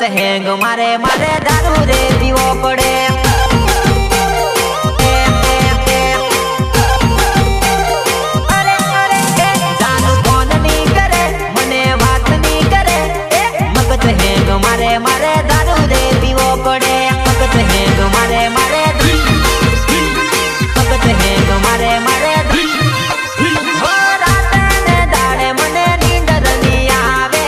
હેંગ મારે મારે દારૂ રે પીવો પડે મારે દારૂ રે પીવો પડે ફક્ત હેંગ મારે મારે ફક્ત હેંગ મારે મારે રાતે ને દાડે મને નીંદર ની આવે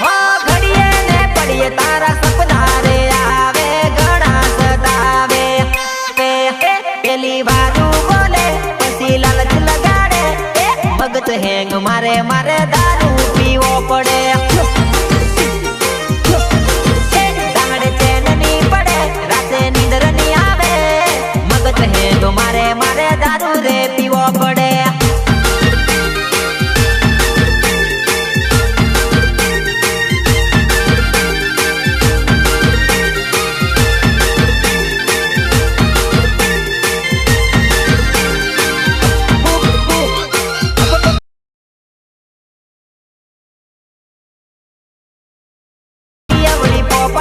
હો ઘડીએ ને પડીએ તારા સપના રે આવે ઘણા સતાવે પેલી વારું બોલે પછી લાલચ લગાડે ફક્ત હેંગ મારે મારે દારૂ પીવો પડે દાડે ચેન ની પડે રાતે નીંદર ની આવે મગજ હેંગ મારે મારે દારૂ રે પીવો પડે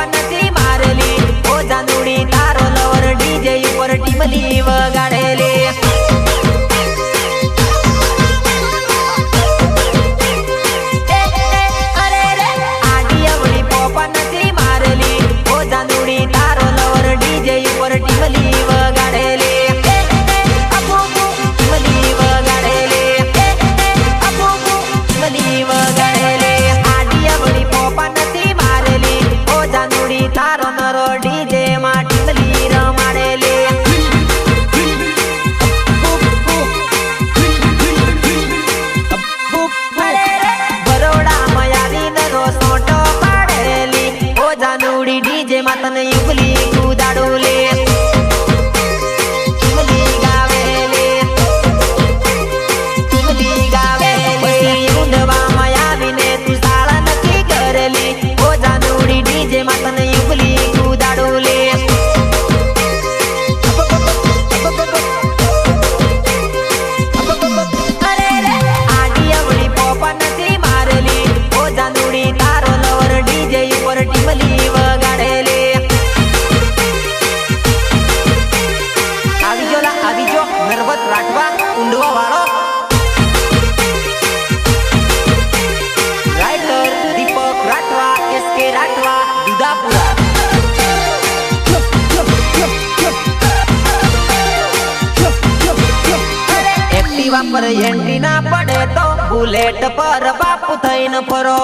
નથી મારેલી ઓ જાનુડી તારો લવર ડીજે ઉપર ટીમલી વગાડેલી અરે રે આડી અવળી પોપા નથી મારેલી ઓ જાનુડી તારો લવર ડીજે ઉપર ટીમલી વગાડેલી ટીમલી વગાડેલી ટીમલી વગાડેલી આડી અવળી પોપા નથી મારેલી જાનુડી તારો નરો ડીજે માં ટીમલી રમાડેલી બરોડામાં આવી નરો સોટો પાડેલી ઓ જાનુડી ડીજે માં તને યુગલી કુદાડુલી ટીમલી ગાવેલી પછી ઊંડવામાં આવીને તું શાળા નથી કરેલી ઓ જાનુડી ડીજે માં તને યુગલી કુદાડુલી અરે રે આડી અવળી પોપા નથી મારેલી ઓ જાનુડી તારો લવર ડીજે ઉપર ટીમલી વગાડેલી આવી જો નર્વત રાઠવા ઊંડવા વાળો રાઇટર દીપક રાઠવા એસકે રાઠવા દુધાપુરા એક્ટિવા પર એન્ટ્રી ના પડે તો બુલેટ પર બાપુ થઈને ફરો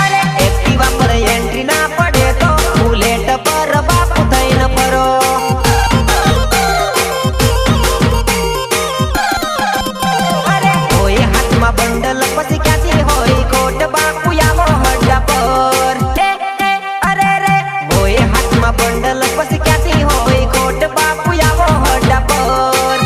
અરે એક્ટિવા પર એન્ટ્રી ના પડે તો બુલેટ પર બાપુ થઈને ફરો બંડલ પછી ક્યાંથી હોય કોટ બાપુ આવો હડ્ડા પર અરે રે હોય હાથમાં બંડલ પછી ક્યાંથી હોય કોટ બાપુ આવો હડ્ડા પર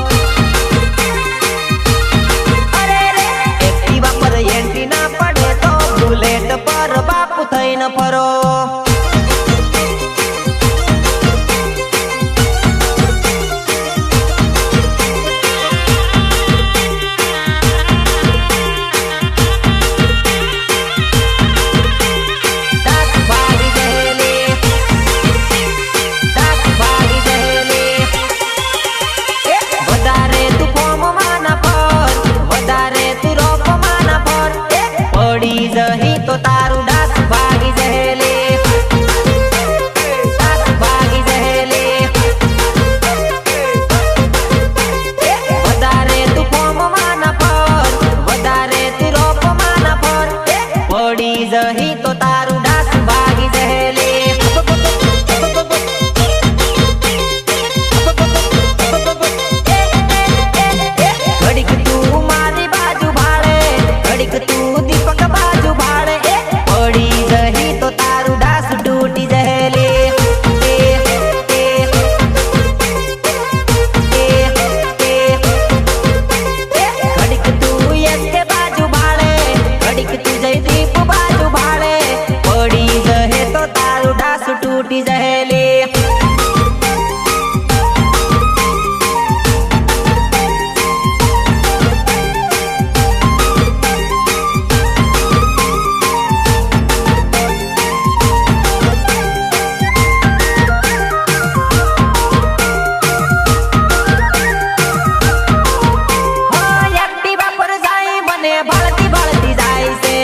ભાળતી ભાળતી જાય છે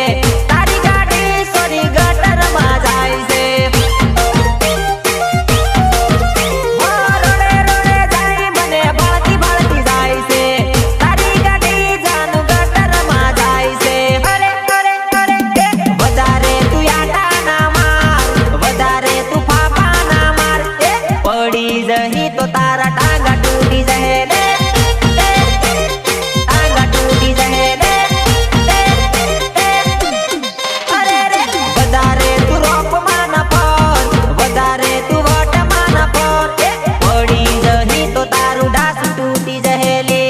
તારી ગાડી સોરી ગટરમાં જાય છે રોડે રોડે જાય મને ભાળતી ભાળતી જાય છે તારી ગાડી જાનું ગટરમાં જાય છે અરે અરે અરે વધારે તું આટા ના માર વધારે તું ફાફા ના માર પડી જહી તો તારા ટાંગા તૂટી જહે રે ટાંગા તૂટી જહે રે અરે રે વધારે તું રોપમાં ના પર વધારે તું વટમાં ના પર પડી જહી તો તારું ડાસ તૂટી જહે લે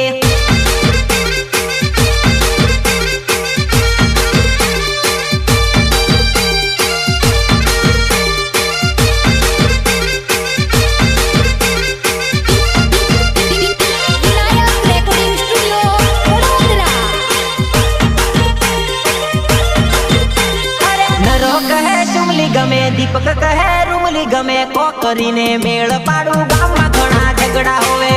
ગમે દીપક કહે રૂમલી ગમે કો કરીને મેળ પાડું ગામમાં ઘણા ઝઘડા હોવે